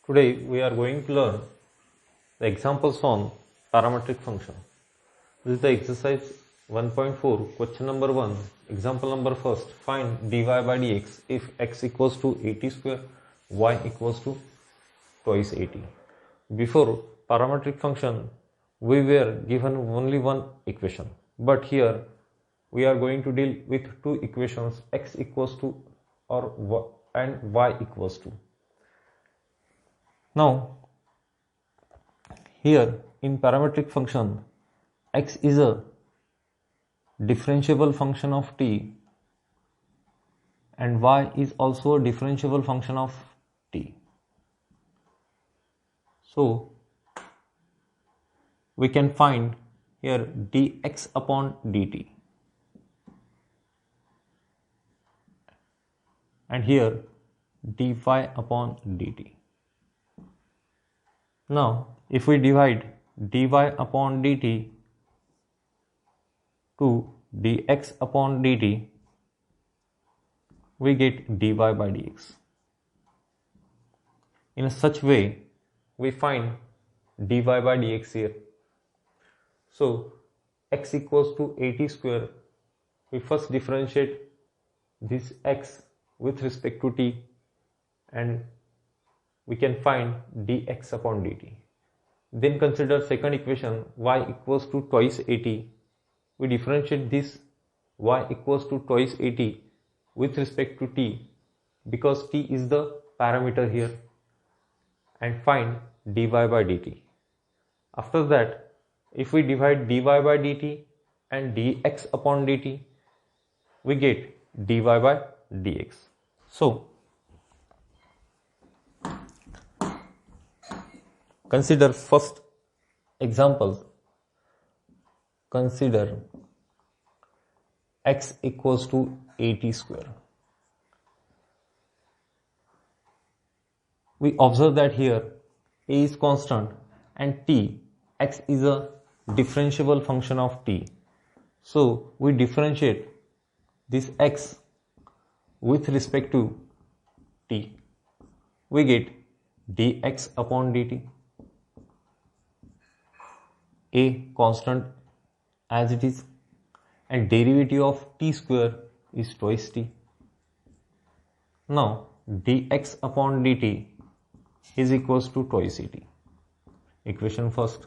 Today we are going to learn the examples on parametric function. This is the exercise 1.4, question number 1, example number first. Find dy by dx if x equals to 80 square, y equals to twice 80. Before parametric function, we were given only one equation, but here we are going to deal with two equations, x equals to and y equals to. Now, here in parametric function, x is a differentiable function of t and y is also a differentiable function of t. So, we can find here dx upon dt and here dy upon dt. Now, if we divide dy upon dt to dx upon dt, we get dy by dx. In such way, we find dy by dx here. So, x equals to 80 square, we first differentiate this x with respect to t and we can find dx upon dt. Then consider second equation, y equals to twice 80. We differentiate this y equals to twice 80 with respect to t because t is the parameter here and find dy by dt. After that, if we divide dy by dt and dx upon dt, we get dy by dx. So, consider first example. Consider x equals to 80 square. We observe that here a is constant and t, x is a differentiable function of t. So, we differentiate this x with respect to t. We get dx upon dt. A constant as it is and derivative of t square is twice t. Now dx upon dt is equals to twice 80. Equation first.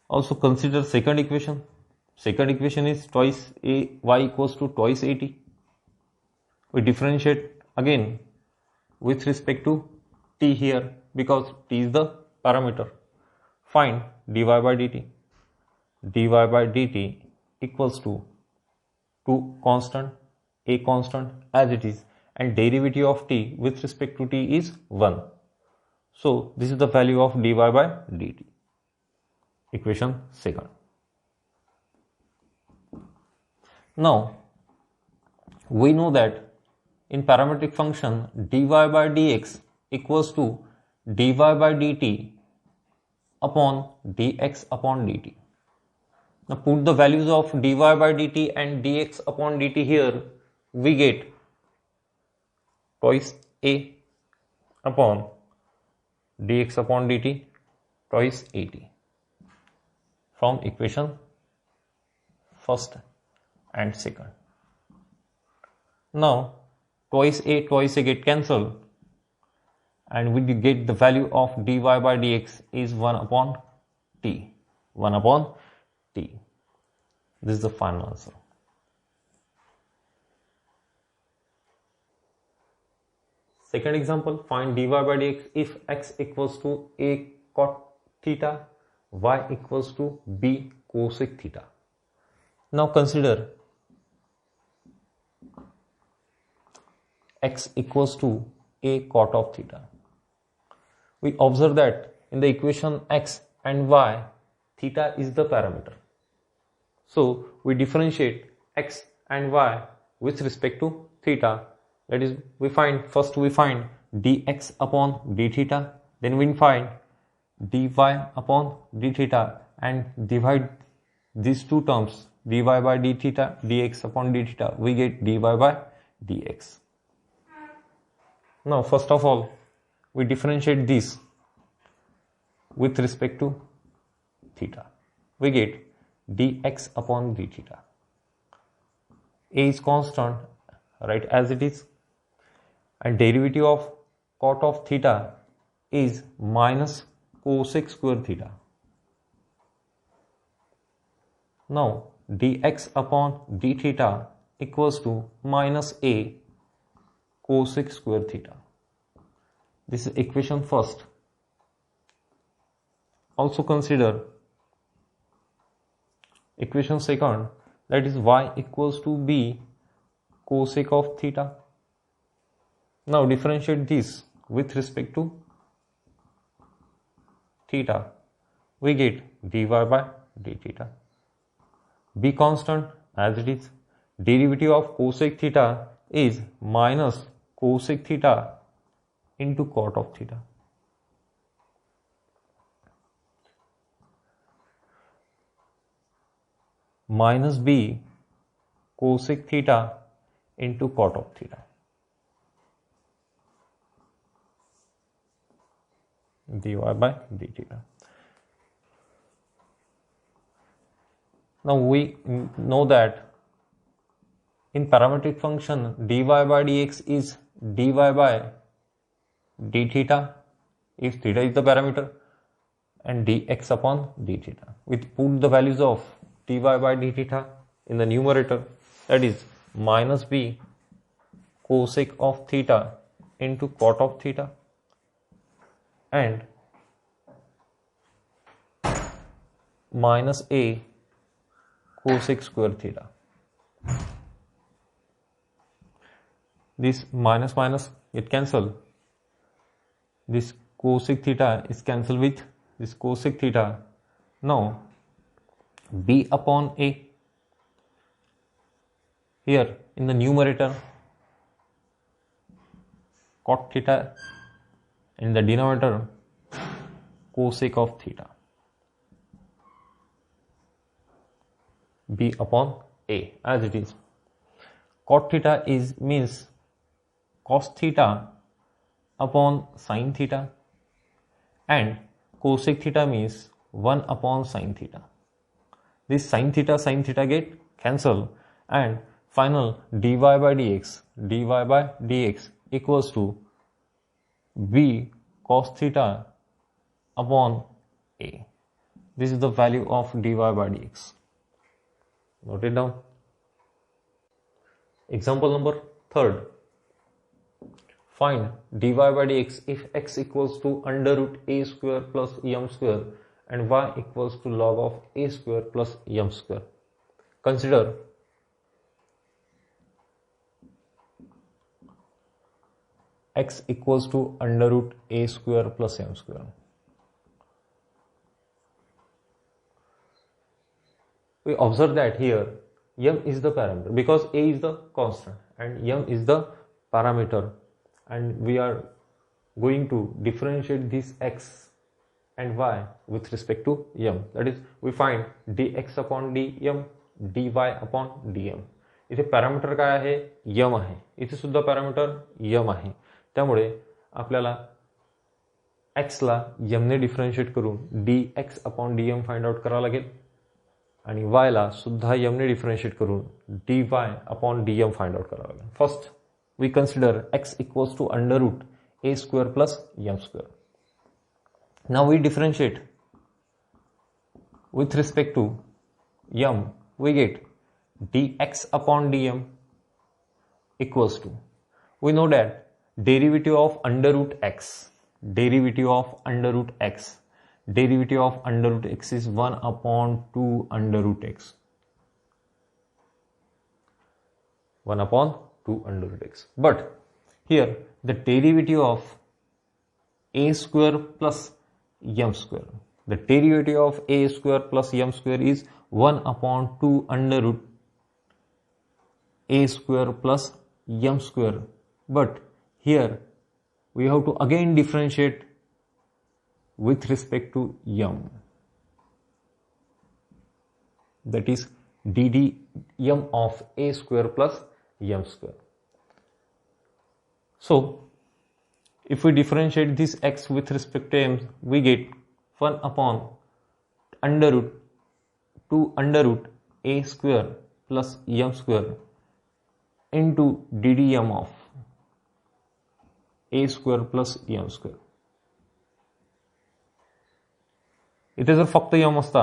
Also consider second equation. Second equation is twice a y equals to twice 80. We differentiate again with respect to t here because t is the parameter. Find dy by dt. Dy by dt equals to 2 constant, a constant as it is and derivative of t with respect to t is 1. So, this is the value of dy by dt. Equation second. Now, we know that in parametric function dy by dx equals to dy by dt upon dx upon dt. Now put the values of dy by dt and dx upon dt here, we get twice a upon dx upon dt twice 80 from equation first and second. Now twice a get cancelled and we get the value of dy by dx is 1 upon t. 1 upon t. This is the final answer. Second example, find dy by dx if x equals to a cot theta, y equals to b cosec theta. Now consider x equals to a cot of theta. We observe that in the equation x and y, theta is the parameter. So, we differentiate x and y with respect to theta. That is, first we find dx upon d theta, then we find dy upon d theta and divide these two terms dy by d theta, dx upon d theta, we get dy by dx. Now, first of all, we differentiate this with respect to theta. We get dx upon d theta. A is constant, right, as it is, and derivative of cot of theta is minus cosec square theta. Now dx upon d theta equals to minus a cosec square theta. This is equation first. Also consider equation second, that is y equals to b cosec of theta. Now differentiate this with respect to theta. We get dy by d theta. B constant as it is. Derivative of cosec theta is minus cosec theta into cot of theta. Minus b cosec theta into cot of theta. Dy by d theta. Now we know that in parametric function dy by dx is dy by d theta if theta is the parameter and dx upon d theta. We put the values of dy by d theta in the numerator, that is minus b cosec of theta into cot of theta and minus a cosec square theta. This minus minus it cancel. This cosec theta is cancelled with this cosec theta. Now b upon a, here in the numerator cot theta, in the denominator cosec of theta. B upon a as it is. Cot theta is means cos theta upon sin theta and cosec theta means 1 upon sin theta. This sin theta get cancel and final dy by dx equals to b cos theta upon a. This is the value of dy by dx. Note it down. Example number 3rd. Find dy by dx if x equals to under root a square plus m square and y equals to log of a square plus m square. Consider x equals to under root a square plus m square. We observe that here m is the parameter because a is the constant and m is the parameter, and we are going to differentiate this x and y with respect to m. That is, we find dx upon dm, dy upon dm. इथे parameter काय आहे? m आहे. इथे सुद्धा parameter m आहे. त्यामुळे आपल्याला x ला m ने डिफरन्शिएट करून dx upon dm find out करावा लागेल आणि y ला सुद्धा m ने डिफरन्शिएट करून dy upon dm find out करावा लागेल. First we consider x equals to under root a square plus m square. Now we differentiate with respect to m. We get dx upon dm equals to, we know that derivative of under root x, derivative of under root x, derivative of under root x is 1 upon 2 under root x. 1 upon 2 under root x. But here the derivative of a square plus m square, the derivative of a square plus m square is 1 upon 2 under root a square plus m square. But here we have to again differentiate with respect to m, that is dd m of a square plus m square. So If we differentiate this x with respect to m, we get 1 upon under root 2 under root a square plus m square into ddm of a square plus m square. इथे जर फक्त m असता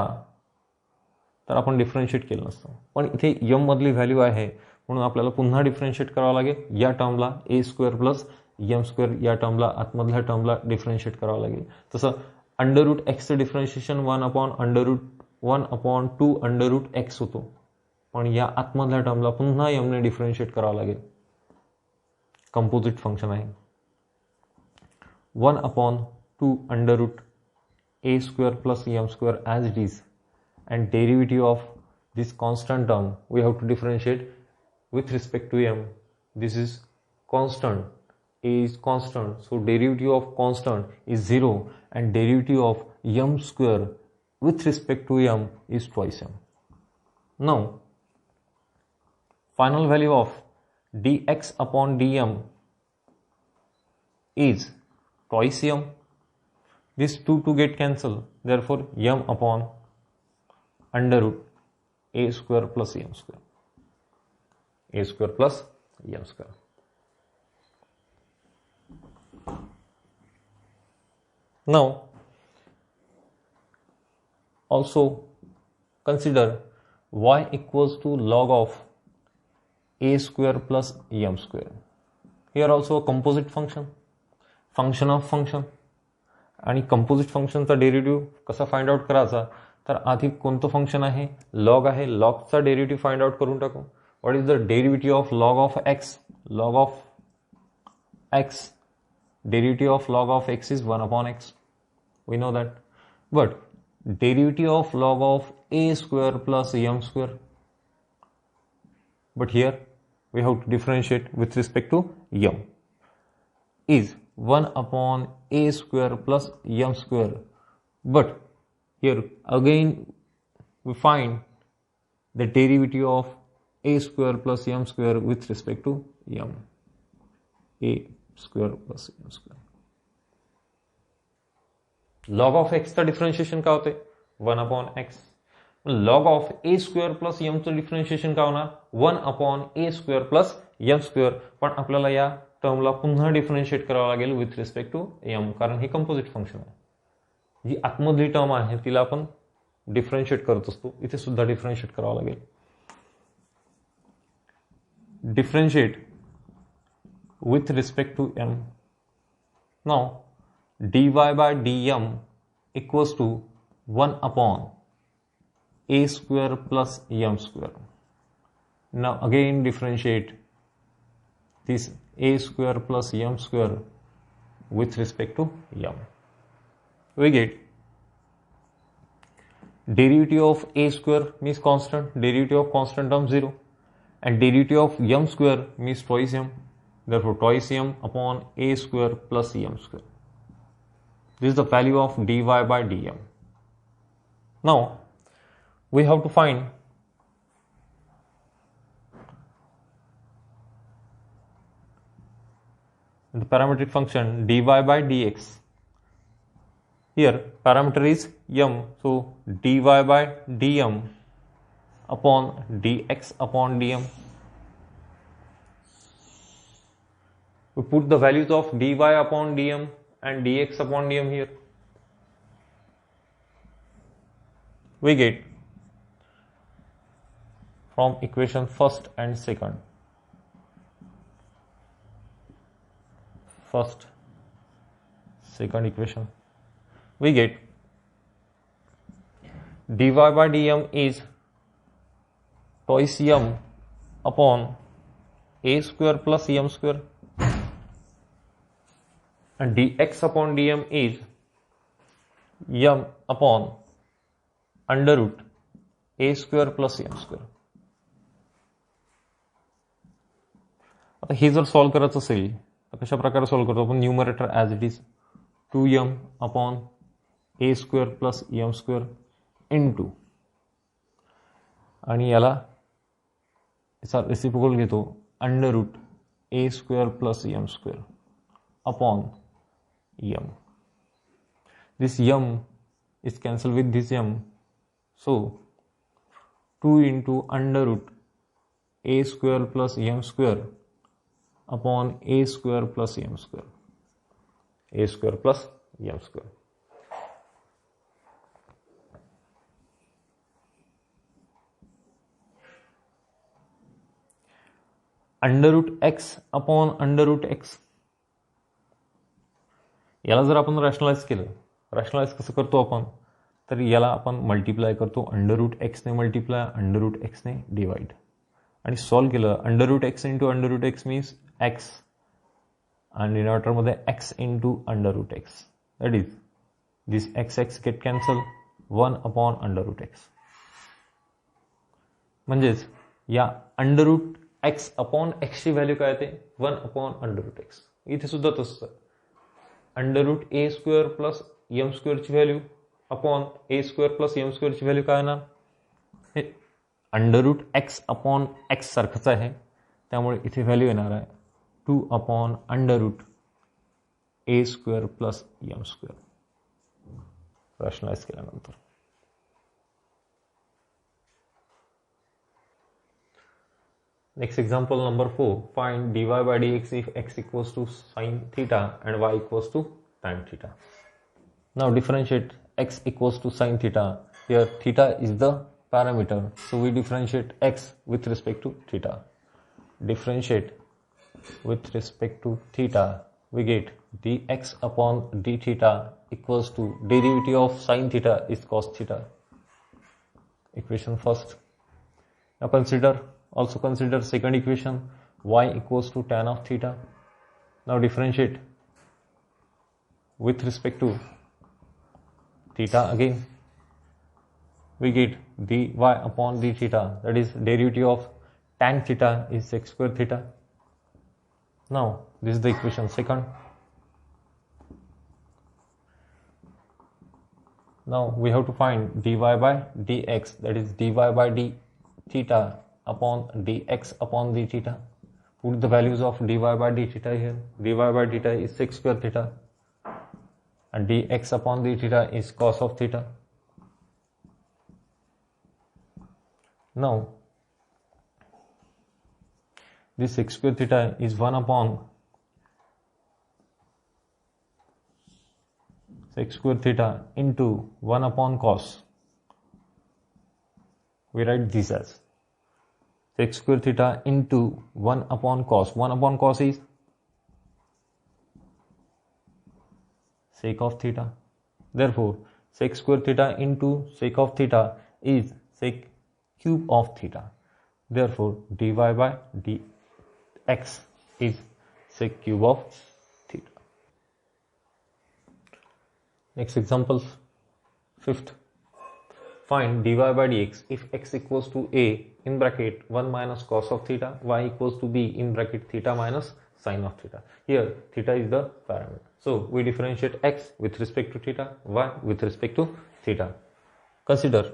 तर आपण differentiate केलं नसतं, पण इथे m मधली व्हॅल्यू आहे म्हणून आपल्याला पुन्हा डिफरन्शिएट करावं लागेल. या टर्मला a square plus m square या टर्मला आतमधल्या टर्मला डिफरन्शिएट करावं लागेल. तसं अंडर रूट एक्सचं differentiation 1 upon under root 1 upon 2 under root x होतो, पण या आतमधल्या टर्मला पुन्हा m ने डिफरन्शिएट करावं लागेल. कंपोजिट फंक्शन आहे 1 upon 2 under root a square plus m square as it is, and derivative of this constant term we have to differentiate with respect to m. This is constant, a is constant, so derivative of constant is 0 and derivative of m square with respect to m is twice m. Now final value of dx upon dm is twice m. This 2 get cancelled, therefore m upon under root a square plus m square, a square plus m square. Now also consider y equals to log of a square plus m square. Here also a composite function, function of function. आणि composite फंक्शनचा derivative कसा find out करायचा, तर आधी कोणतं function आहे, log आहे, लॉगचा derivative find out करून टाकू. What is the derivative of log of x? Log of x, derivative of log of x is 1 upon x, we know that. But derivative of log of a square plus m square, but here we have to differentiate with respect to m, is 1 upon a square plus m square. But here again we find the derivative of a square plus m square with respect to m, a square plus m square. log of x चा differentiation काय होते 1 upon x. log of a square plus m चं differentiation काय होणार 1 upon a square plus m square. पण आपल्याला या टर्मला पुन्हा डिफरन्शिएट करावं लागेल विथ रिस्पेक्ट टू एम, कारण हे कंपोजिट फंक्शन आहे. जी आतमधली टर्म आहे तिला आपण डिफरन्शिएट करत असतो, इथे सुद्धा डिफरन्शिएट करावं लागेल. Differentiate with respect to m. Now dy by dm equals to 1 upon a square plus m square. Now again differentiate this a square plus m square with respect to m. We get derivative of a square means constant, derivative of constant term 0, and derivative of m square means twice m, therefore twice m upon a square plus m square. This is the value of dy by dm. Now we have to find the parametric function dy by dx. Here parameter is m, so dy by dm upon dx upon dm. We put the values of dy upon dm and dx upon dm here. We get from equation first and second. First, second equation, we get dy by dm is twice m upon a square plus m square, and dx upon dm is m upon under root a square plus m square. आता हे जर solve करायचं असेल तर कशा प्रकारे solve करतो आपण, numerator as it is 2m upon a square plus m square into, आणि याला याचा रेसिप्रोकल घेतो under root a square plus m square upon m. This m is cancelled with this m. So 2 into under root a square plus m square upon a square plus m square. A square plus m square. Under root x upon under root x, याला जर आपण rationalise केलं, rationalise कसं करतो आपण, तर याला आपण मल्टिप्लाय करतो अंडर रूट एक्सने मल्टिप्लाय, अंडर रूट एक्सने डिवाइड, आणि सॉल्व केलं. Under root x into under root x means x, आणि डिनॉमिनेटरमध्ये x into under root x, that is this x x get cancel, 1 upon under root x. म्हणजेच या under root x upon एक्सची value काय येते, 1 upon under root x. इथे सुद्धा तसंच आहे, under root a square plus m स्क्वेअरची value upon a square plus m स्क्वेअरची व्हॅल्यू काय येणार, हे under root x upon x सारखंच आहे, त्यामुळे इथे व्हॅल्यू येणार आहे 2 upon under root a square plus m square rationalize केल्यानंतर. Next example number 4, find dy by dx if x equals to sin theta and y equals to tan theta. Now differentiate x equals to sin theta. Here theta is the parameter, so we differentiate x with respect to theta. Differentiate with respect to theta, we get dx upon d theta equals to derivative of sin theta is cos theta. Equation first. Now also consider second equation, y equals to tan of theta. Now differentiate with respect to theta again, we get dy upon d theta, that is derivative of tan theta is sec square theta. Now this is the equation second. Now we have to find dy by dx, that is dy by d theta upon dx upon d theta. Put the values of dy by d theta here. Dy by theta is sec square theta and dx upon d theta is cos of theta. Now this sec square theta is 1 upon sec square theta into 1 upon cos. We write this as sec square theta into 1 upon cos. 1 upon cos is sec of theta. Therefore, sec square theta into sec of theta is sec cube of theta. Therefore, dy by dx is sec cube of theta. Next example, fifth. Find dy by dx if x equals to a in bracket 1 minus cos of theta, y equals to b in bracket theta minus sin of theta. Here theta is the parameter, so we differentiate x with respect to theta, y with respect to theta. Consider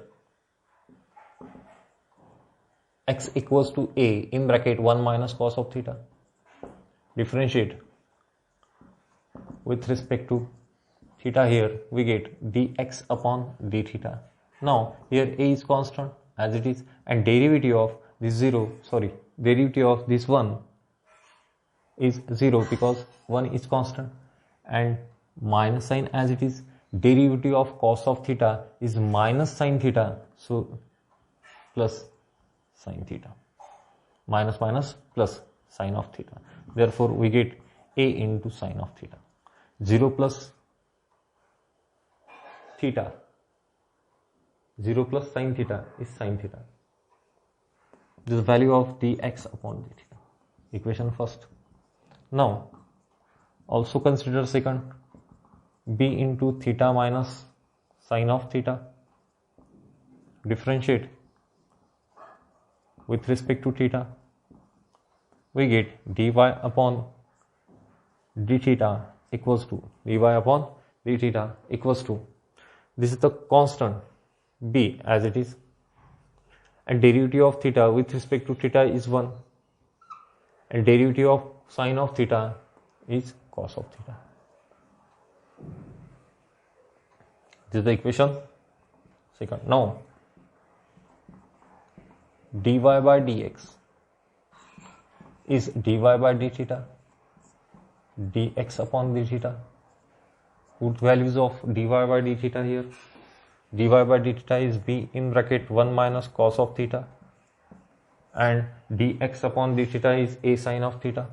x equals to a in bracket 1 minus cos of theta. Differentiate with respect to theta, here we get dx upon d theta. Now here a is constant as it is, and derivative of this derivative of this 1 is 0 because 1 is constant, and minus sign as it is, derivative of cos of theta is minus sin theta, so plus sin theta, minus minus plus sin of theta. Therefore we get a into sin of theta. 0 plus theta, 0 plus sin theta is sin theta. This is value of dx upon d theta. Equation first. Now also consider second, b into theta minus sin of theta. Differentiate with respect to theta. We get dy upon d theta equals to dy upon d theta equals to, this is the constant b as it is, and derivative of theta with respect to theta is 1, and derivative of sin of theta is cos of theta. This is the equation second. Now dy by dx is dy by d theta dx upon d theta. Put values of dy by d theta here. Dy by d theta is b in bracket 1 minus cos of theta, and dx upon d theta is a sin of theta.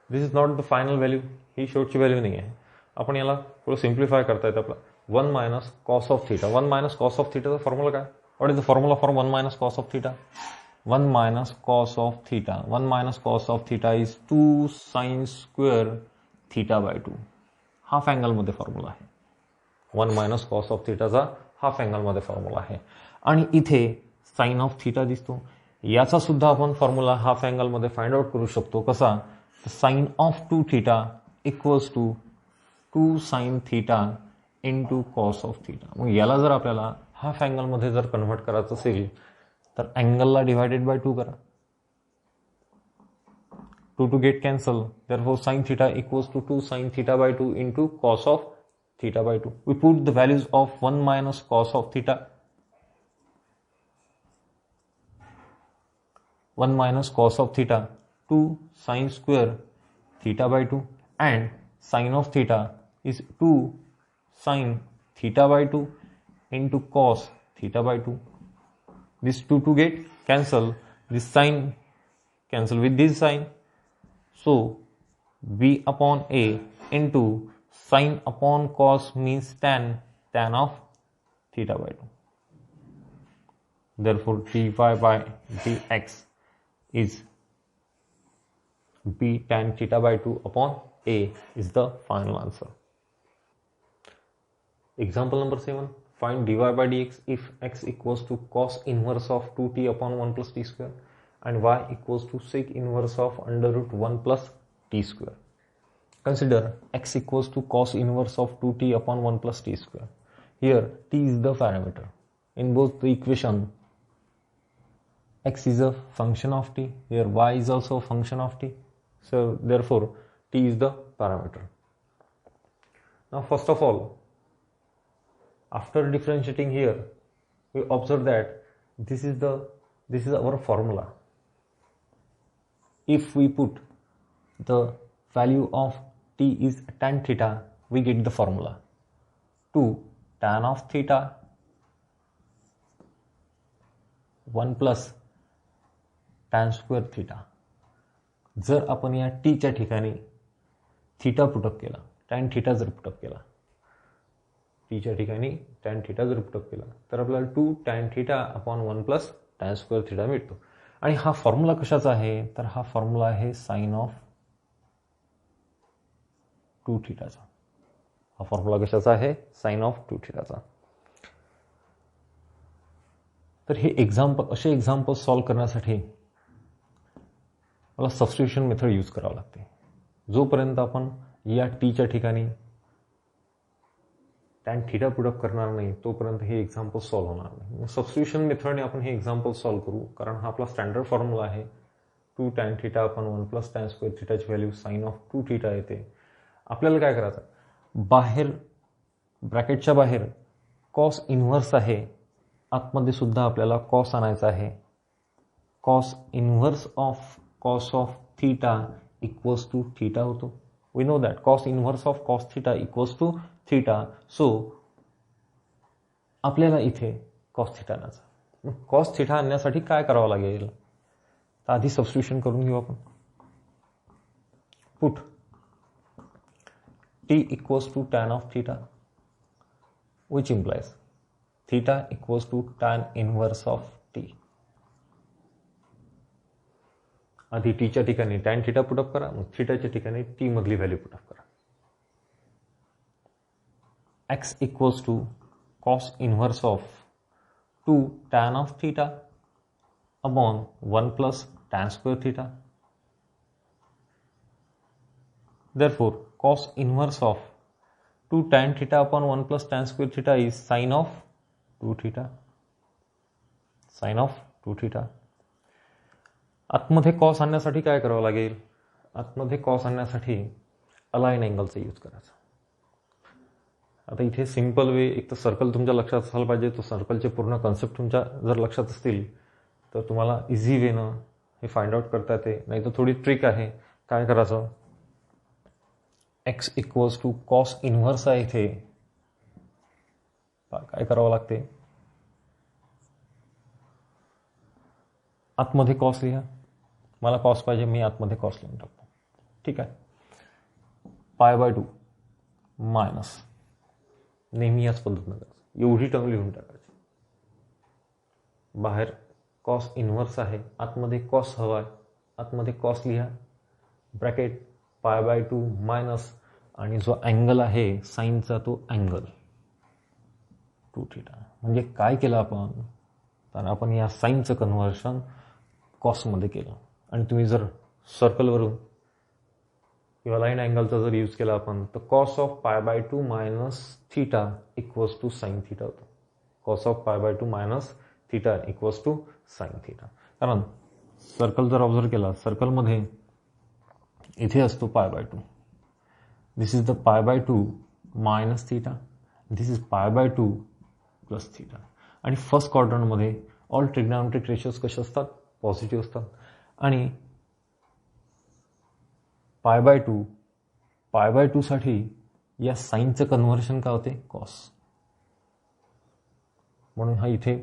This is not the final value. ही शेवटची value नाही आहे. आपण याला थोडं simplify करता येतं आपला 1 minus cos of theta. 1 minus cos of थीटाचा फॉर्म्युला काय? What is the formula for 1 minus cos of theta? 1 minus cos of theta. 1 minus cos of theta is 2 sine square theta by 2. Half अँगलमध्ये formula आहे. 1 minus cos of थीटाचा half अँगलमध्ये formula आहे. आणि इथे sign of theta दिसतो. याचा सुद्धा आपण फॉर्म्युला हाफ अँगलमध्ये फाइंड आउट करू शकतो. कसा? Sine of 2 theta equals to 2 sine theta into cos of theta. मग याला जर आपल्याला हाफ अँगलमध्ये जर कन्व्हर्ट करायचं असेल तर अँगलला डिवायडेड बाय 2 करा. 2 get cancel. Therefore sine theta equals to 2 sine theta by 2 into cos of theta by 2. We put the values of 1 minus cos of theta, 1 minus cos of theta, 2 sin square theta by 2, and sin of theta is 2 sin theta by 2 into cos theta by 2. This 2 get cancel. This sin cancel with this sign. So b upon a into sin upon cos means tan of theta by 2. Therefore dy by dx is b tan theta by 2 upon a is the final answer. Example number 7. Find dy by dx if x equals to cos inverse of 2t upon 1 plus t square and y equals to sec inverse of under root 1 plus t square. Consider x equals to cos inverse of 2t upon 1 plus t square. Here t is the parameter. In both the equation, x is a function of t. Here y is also a function of t. So therefore t is the parameter. Now first of all, after differentiating here, we observe that this is our formula. If we put the value of t is tan theta, we get the formula 2 tan of theta 1 plus tan square theta. जर आपण या टीच्या ठिकाणी theta put up केला, tan theta जर put up केला, टीच्या ठिकाणी टॅन थीटा जर पुटअप केला तर आपल्याला 2 tan theta upon 1 plus tan square theta मिळतो. आणि हा फॉर्म्युला कशाचा आहे? तर हा फॉर्म्युला आहे साइन ऑफ 2 थीटाचा. हा फॉर्म्युला कशाचा आहे? साइन ऑफ 2 थीटाचा. तर हे असे एक्झाम्पल सॉल्व्ह करण्यासाठी मला सबस्टिट्यूशन मेथड यूज करावं लागते. जोपर्यंत आपण या टीच्या ठिकाणी टॅन थीटा पुटअप करणार नाही तोपर्यंत हे एक्झाम्पल सॉल्व्ह होणार नाही. सबस्टिट्यूशन मेथडने आपण हे एक्झाम्पल सॉल्व्ह करू, कारण हा आपला स्टँडर्ड फॉर्म्युला आहे. 2 टॅन थीटा आपण 1 प्लस टॅन स्क्वेअर थीटाची व्हॅल्यू साइन ऑफ 2 थीटा येते. आपल्याला काय करायचं? बाहेर ब्रॅकेटच्या बाहेर कॉस इन्व्हर्स आहे, आतमध्ये सुद्धा आपल्याला कॉस आणायचा आहे. Cos inverse of cos of theta equals to theta होतो. We know that cos inverse of cos theta equals to theta. So आपल्याला इथे cos theta आणायचा. cos theta आणण्यासाठी काय करावं लागेल? तर आधी सबस्टिट्यूशन करून घेऊ आपण. Put t equals to tan of theta, which implies theta equals to tan inverse of t. आधी टीच्या ठिकाणी टॅन थीटा पुटअप करा, मग थीटाच्या ठिकाणी टी मधली व्हॅल्यू पुटअप करा. X equals to cos inverse of 2 tan of theta upon 1 plus tan square theta. Therefore cos inverse of 2 tan theta upon 1 plus tan square theta is sine of 2 theta. Sine of 2 theta. आतमध्ये cos आणण्यासाठी काय करावं लागेल? आतमध्ये cos आणण्यासाठी align अँगलचा use करायचा. आता इथे सिंपल वे, एक तर सर्कल तुमच्या लक्षात असायला पाहिजे. तो सर्कलचे पूर्ण कन्सेप्ट तुमच्या जर लक्षात असतील तर तुम्हाला इझी वेनं हे फाइंड आउट करता येते. नाही तर थोडी ट्रिक आहे. काय करायचं, x equals to cos inverse आहे इथे. काय करावं लागते, आतमध्ये कॉस लिहा. मला कॉस पाहिजे, मी आतमध्ये कॉस लिहून टाकतो. ठीक आहे. π/2 मायनस, नेहमी याच पद्धतीनं करायचं. एवढी टर्म लिहून टाकायची. बाहेर कॉस इन्व्हर्स आहे, आतमध्ये कॉस हवा आहे. आतमध्ये कॉस लिहा, ब्रॅकेट π/2 मायनस, आणि जो अँगल आहे साईनचा तो अँगल 2θ. म्हणजे काय केलं आपण, तर आपण या साईनचं कन्व्हर्शन कॉसमध्ये केलं. आणि तुम्ही जर सर्कलवरून किंवा लाईन अँगलचा जर यूज केला आपण, तर cos of π/2 minus θ equals to sine θ होतं. Cos of π/2 minus θ equals to sine θ. कारण सर्कल जर ऑब्झर्व केला, सर्कलमध्ये इथे असतो π/2. This is the π/2 minus θ, this is π/2 plus θ. आणि फर्स्ट क्वाड्रंटमध्ये ऑल ट्रिग्नॉमेट्रिक रेशियोज कसे असतात, पॉझिटिव्ह असतात. आणि π/2 साठी या साईनचं कन्व्हर्शन काय होते, कॉस. म्हणून हा इथे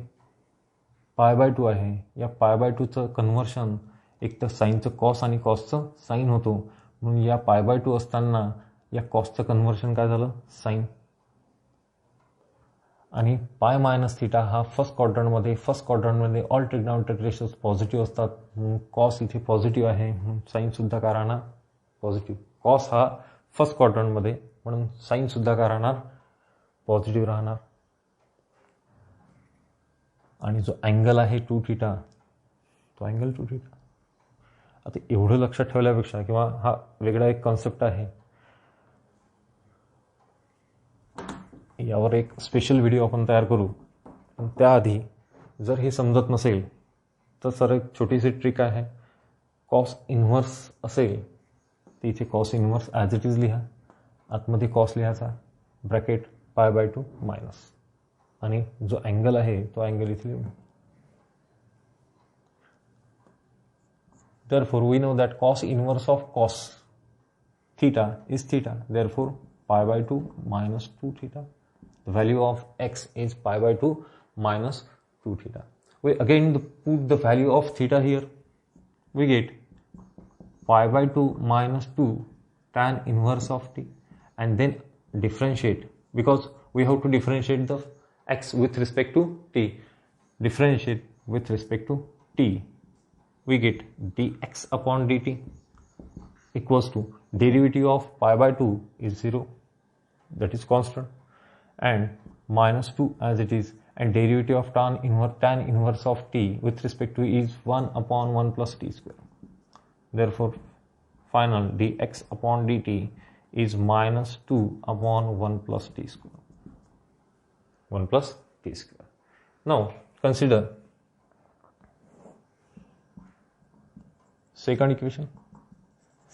π/2 आहे. या π/2चं कन्व्हर्शन एक तर साईनचं कॉस आणि कॉसचं साईन होतो. म्हणून या π/2 असताना या कॉसचं कन्व्हर्शन काय झालं, साईन. आणि पाय मायनस θ हा फर्स्ट क्वाड्रंटमध्ये ऑल ट्रिग्नॉमेट्रिक रेशियोज पॉझिटिव्ह असतात. म्हणून कॉस इथे पॉझिटिव्ह आहे, म्हणून साईनसुद्धा काय राहणार, पॉझिटिव्ह. कॉस हा फर्स्ट क्वाड्रंटमध्ये, म्हणून साईनसुद्धा काय राहणार, पॉझिटिव्ह राहणार. आणि जो अँगल आहे 2θ, तो अँगल 2θ. आता एवढं लक्षात ठेवल्यापेक्षा, किंवा हा वेगळा एक कॉन्सेप्ट आहे, यावर एक स्पेशल व्हिडिओ आपण तयार करू. पण त्याआधी जर हे समजत नसेल तर सर एक छोटीशी ट्रिक आहे. कॉस इन्व्हर्स असेल तर इथे cos inverse as it is लिहा, आतमध्ये कॉस लिहायचा, ब्रॅकेट π/2 मायनस, आणि जो अँगल आहे तो अँगल इथे लिहू. Therefore we know that cos inverse of cos theta is theta. Therefore π/2 minus 2θ. The value of x is π/2 minus 2θ. We again put the value of theta here. We get π/2 minus 2 tan inverse of t, and then differentiate, because we have to differentiate the x with respect to t. Differentiate with respect to t. We get dx upon dt equals to derivative of π/2 is 0, that is constant, and minus 2 as it is, and derivative of tan inverse of t with respect to is 1 upon 1 plus t square. Therefore final dx upon dt is minus 2 upon 1 plus t square. 1 plus t square. Now consider second equation,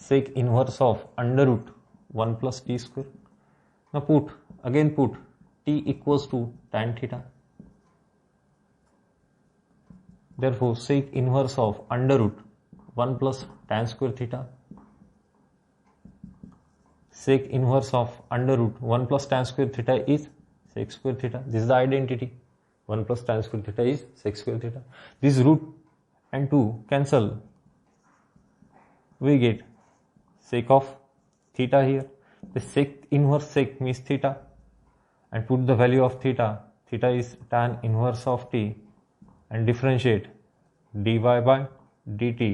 sec inverse of under root 1 plus t square. Now put t equals to tan theta. Therefore sec inverse of under root 1 plus tan square theta. Sec inverse of under root 1 plus tan square theta is sec square theta. This is the identity. 1 plus tan square theta is sec square theta. This root and 2 cancel. We get sec of theta here. The sec inverse sec means theta, and put the value of theta. Theta is tan inverse of t, and differentiate dy by dt.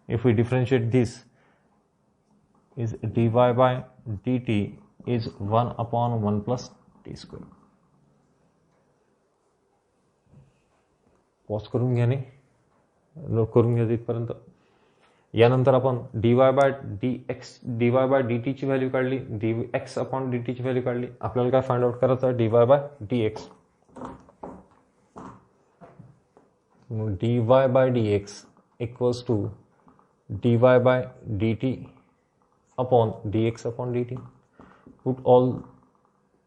If we differentiate this, is dy by dt is 1 upon 1 plus t square. Pause करून घ्या, नाही note करून घ्या इथपर्यंत. यानंतर आपण dy by dt ची value काढली, dx अपॉन dt ची व्हॅल्यू काढली. आपल्याला काय फाइंड आउट करायचं आहे, dy by dx. dy by dx equals to dy by dt upon dx upon dt. Put all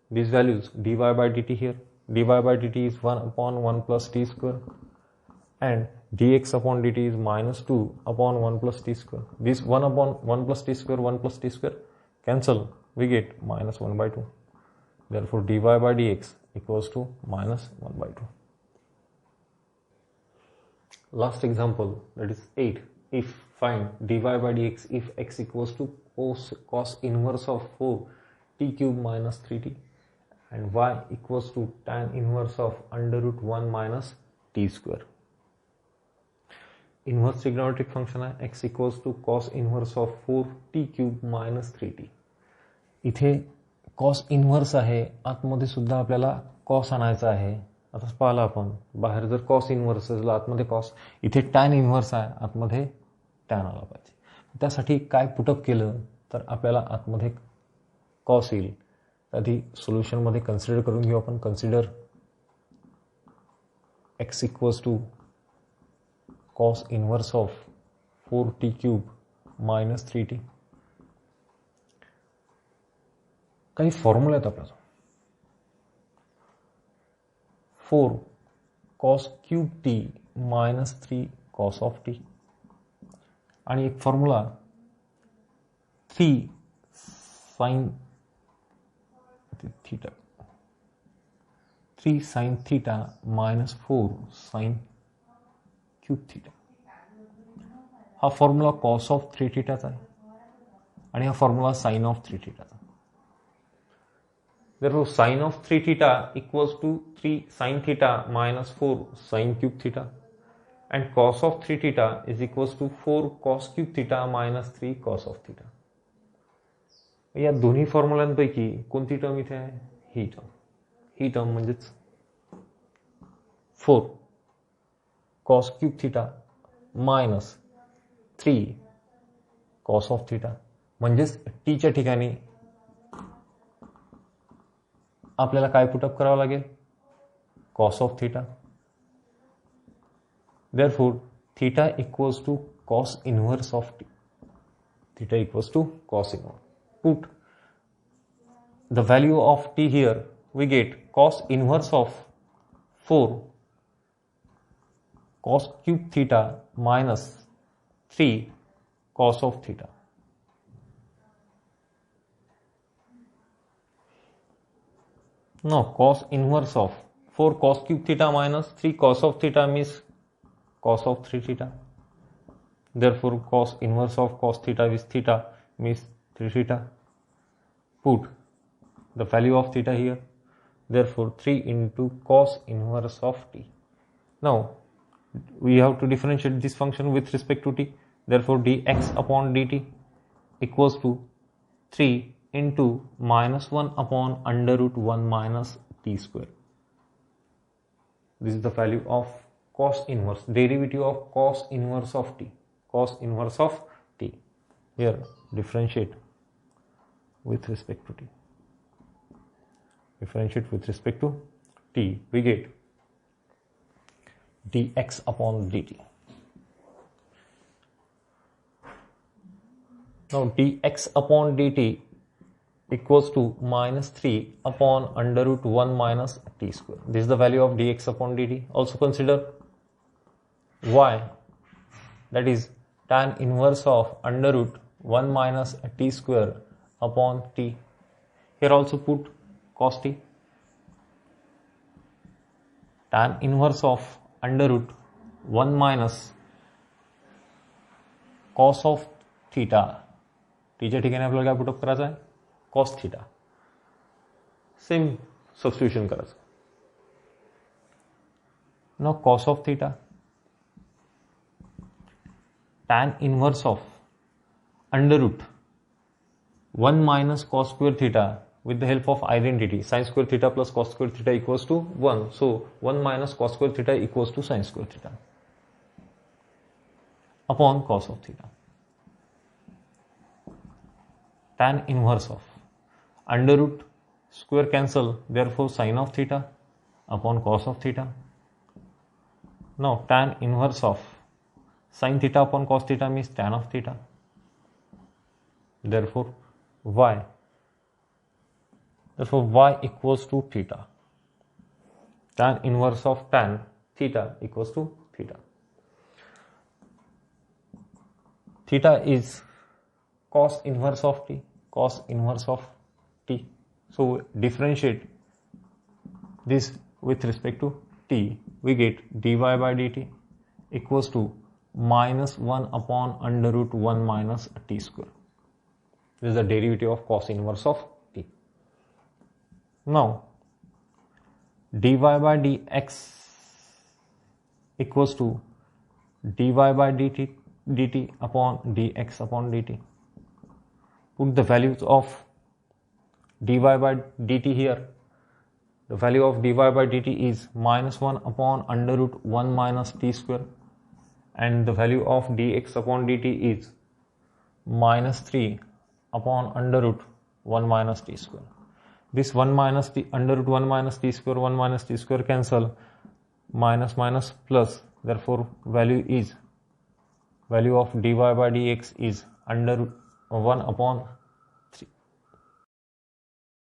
these values dy by dt here. Dy by dt is 1 upon 1 plus t square and dx upon dt is minus 2 upon 1 plus t square. This 1 upon 1 plus t square cancel. We get minus 1 by 2. Therefore, dy by dx equals to minus 1 by 2. Last example, that is 8. If find dy by dx if x equals to cos inverse of 4 t cube minus 3t and y equals to tan inverse of under root 1 minus t square. Inverse trigonometric function आहे x equals to cos inverse of 4 t cube minus 3t. इथे cos inverse आहे, आतमध्ये सुद्धा आपल्याला cos आणायचा आहे. आता पाहिलं आपण बाहेर जर cos inverse असेल आतमध्ये cos, इथे tan inverse आहे, आतमध्ये tan आला पाहिजे. त्यासाठी काय पुटअप केलं तर आपल्याला आतमध्ये cos येईल. आधी सोल्युशन मध्ये कन्सिडर करून घेऊ आपण. Consider x equals to cos inverse of 4t cube minus 3t. काही फॉर्म्युला आहेत आपल्याला. 4 cos cube t minus 3 cos of t आणि एक formula 3 sin theta 3 sin theta minus 4 sin cube theta. हा फॉर्म्युला cos of 3 theta चा आहे आणि हा फॉर्म्युला sin of 3 theta चा. Therefore, sin of 3 theta equals to 3 sin theta minus 4 sin cube theta and cos of 3 theta is equals to 4 cos cube theta minus 3 cos of theta. या दोन्ही फॉर्म्युलांपैकी कोणती term इथे आहे? ही term म्हणजेच 4 cos cube theta minus 3 cos of theta म्हणजेच t च्या ठिकाणी आपल्याला काय पुटअप करावं लागेल? cos of theta. Therefore, theta equals to cos inverse of t. Theta equals to cos inverse. Put the value of t here, we get cos inverse of 4 cos cube theta minus 3 cos of theta. No, cos inverse of 4 cos cube theta minus 3 cos of theta means cos of 3 theta. Therefore, cos inverse of cos theta with theta means 3 theta. Put the value of theta here. Therefore, 3 into cos inverse of t. Now, we have to differentiate this function with respect to t. Therefore, dx upon dt equals to 3 into minus 1 upon under root 1 minus t square. This is the value of cos inverse, derivative of cos inverse of t. Cos inverse of t. Here, differentiate with respect to t. Differentiate with respect to t. We get dx upon dt. Now, dx upon dt equals to minus 3 upon under root 1 minus t square. This is the value of dx upon dt. Also consider y, that is tan inverse of under root 1 minus t square upon t. Here also put cos t. Tan inverse of under root 1 minus cos of theta. t च्या ठिकाणी आपल्याला काय put up करायचं आहे? cos theta. Same substitution करायचं. Now cos of theta, tan inverse of under root 1 minus cos square theta with the help of identity. Sin square theta plus cos square theta equals to 1. So 1 minus cos square theta equals to sin square theta upon cos of theta. Tan inverse of under root square cancel, therefore sin of theta upon cos of theta. Now tan inverse of sin theta upon cos theta means tan of theta. Therefore y equals to theta. Tan inverse of tan theta equals to theta. Theta is cos inverse of t. So differentiate this with respect to t. We get dy by dt equals to minus 1 upon under root 1 minus t square. This is the derivative of cos inverse of t. Now dy by dx equals to dy by dt upon dx upon dt. Put the values of dy by dt here. The value of dy by dt is minus 1 upon under root 1 minus t square, and the value of dx upon dt is minus 3 upon under root 1 minus t square. This 1 minus t under root 1 minus t square, 1 minus t square cancel, minus minus plus. Therefore value of dy by dx is under root 1 upon